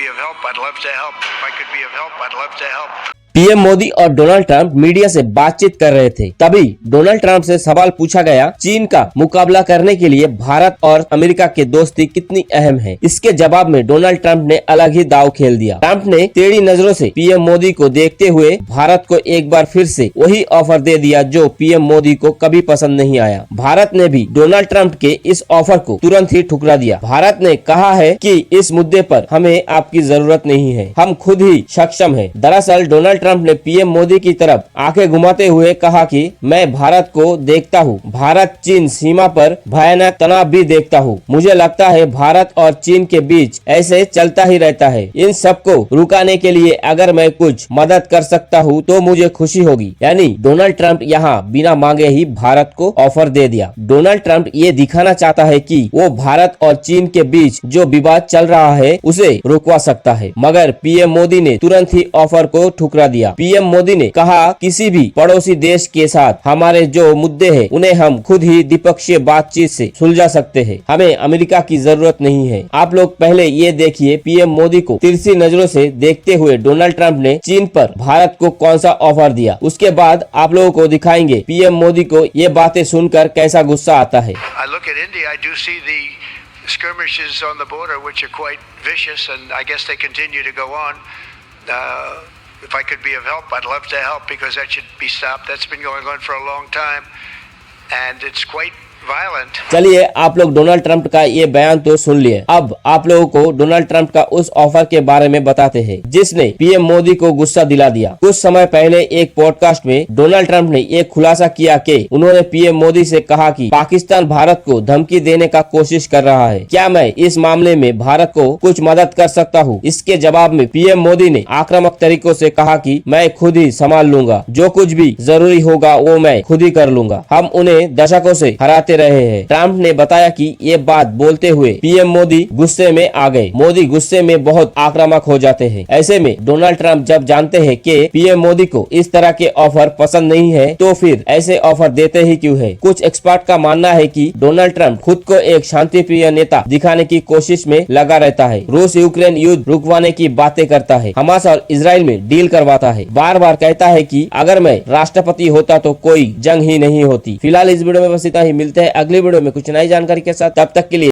be of help, I'd love to help. If I could be of help, I'd love to help. PM Modi और Donald Trump media से बातचीत कर रहे थे। तभी डोनाल्ड ट्रंप से सवाल पूछा गया, चीन का मुकाबला करने के लिए भारत और अमेरिका की दोस्ती कितनी अहम है। इसके जवाब में डोनाल्ड ट्रंप ने अलग ही दाव खेल दिया। ट्रंप ने टेढ़ी नजरों से पीएम मोदी को देखते हुए भारत को एक बार फिर से वही ऑफर दे दिया जो पीएम मोदी को कभी पसंद नहीं आया। भारत ने भी डोनाल्ड ट्रंप के इस ऑफर को तुरंत ही ठुकरा दिया। भारत ने कहा है कि इस मुद्दे पर हमें आपकी जरूरत नहीं है, हम खुद ही सक्षम हैं। दरअसल डोनाल्ड ट्रंप ने पीएम मोदी की तरफ आंखें घुमाते हुए कहा कि मैं भारत को देखता हूँ, भारत चीन सीमा पर भयानक तनाव भी देखता हूँ। मुझे लगता है भारत और चीन के बीच ऐसे चलता ही रहता है। इन सबको रुकाने के लिए अगर मैं कुछ मदद कर सकता हूँ तो मुझे खुशी होगी। यानी डोनाल्ड ट्रंप यहाँ बिना मांगे ही भारत को ऑफर दे दिया। डोनाल्ड ट्रंप ये दिखाना चाहता है कि वो भारत और चीन के बीच जो विवाद चल रहा है उसे रुकवा सकता है, मगर पीएम मोदी ने तुरंत ही ऑफर को ठुकरा दिया। पीएम मोदी ने कहा, किसी भी पड़ोसी देश के साथ हमारे जो मुद्दे हैं उन्हें हम खुद ही द्विपक्षीय बातचीत से सुलझा सकते हैं, हमें अमेरिका की जरूरत नहीं है। आप लोग पहले ये देखिए, पीएम मोदी को तिरछी नजरों से देखते हुए डोनाल्ड ट्रंप ने चीन पर भारत को कौन सा ऑफर दिया। उसके बाद आप लोगों को दिखाएंगे पीएम मोदी को ये बातें सुनकर कैसा गुस्सा आता है। I look at India, I do see the skirmishes on the border, which are quite vicious, and I guess they continue to go on. If I could be of help, I'd love to help because that should be stopped. That's been going on for a long time, and it's quite violent. चलिए, आप लोग Donald Trump का ये बयान तो सुन लिए। अब आप लोगों को डोनाल्ड ट्रंप का उस ऑफर के बारे में बताते हैं जिसने पीएम मोदी को गुस्सा दिला दिया। कुछ समय पहले एक पॉडकास्ट में डोनाल्ड ट्रंप ने ये खुलासा किया कि उन्होंने पीएम मोदी से कहा कि पाकिस्तान भारत को धमकी देने का कोशिश कर रहा है, क्या मैं इस मामले में भारत को कुछ मदद कर सकता हूँ। इसके जवाब में पीएम मोदी ने आक्रामक तरीकों से कहा कि मैं खुद ही संभाल लूंगा, जो कुछ भी जरूरी होगा वो मैं खुद ही कर लूंगा, हम उन्हें दशकों से हराते रहे हैं। ट्रंप ने बताया कि ये बात बोलते हुए पीएम मोदी गुस्से में आ गए। मोदी गुस्से में बहुत आक्रामक हो जाते हैं। ऐसे में डोनाल्ड ट्रंप जब जानते हैं कि पीएम मोदी को इस तरह के ऑफर पसंद नहीं है तो फिर ऐसे ऑफर देते ही क्यों है। कुछ एक्सपर्ट का मानना है कि डोनाल्ड ट्रंप खुद को एक शांति प्रिय नेता दिखाने की कोशिश में लगा रहता है। रूस यूक्रेन युद्ध रुकवाने की बातें करता है, हमास और इजराइल में डील करवाता है, बार बार कहता है कि अगर मैं राष्ट्रपति होता तो कोई जंग ही नहीं होती। फिलहाल इस वीडियो में बस इतना ही। मिलते हैं अगली वीडियो में कुछ नई जानकारी के साथ। तब तक के लिए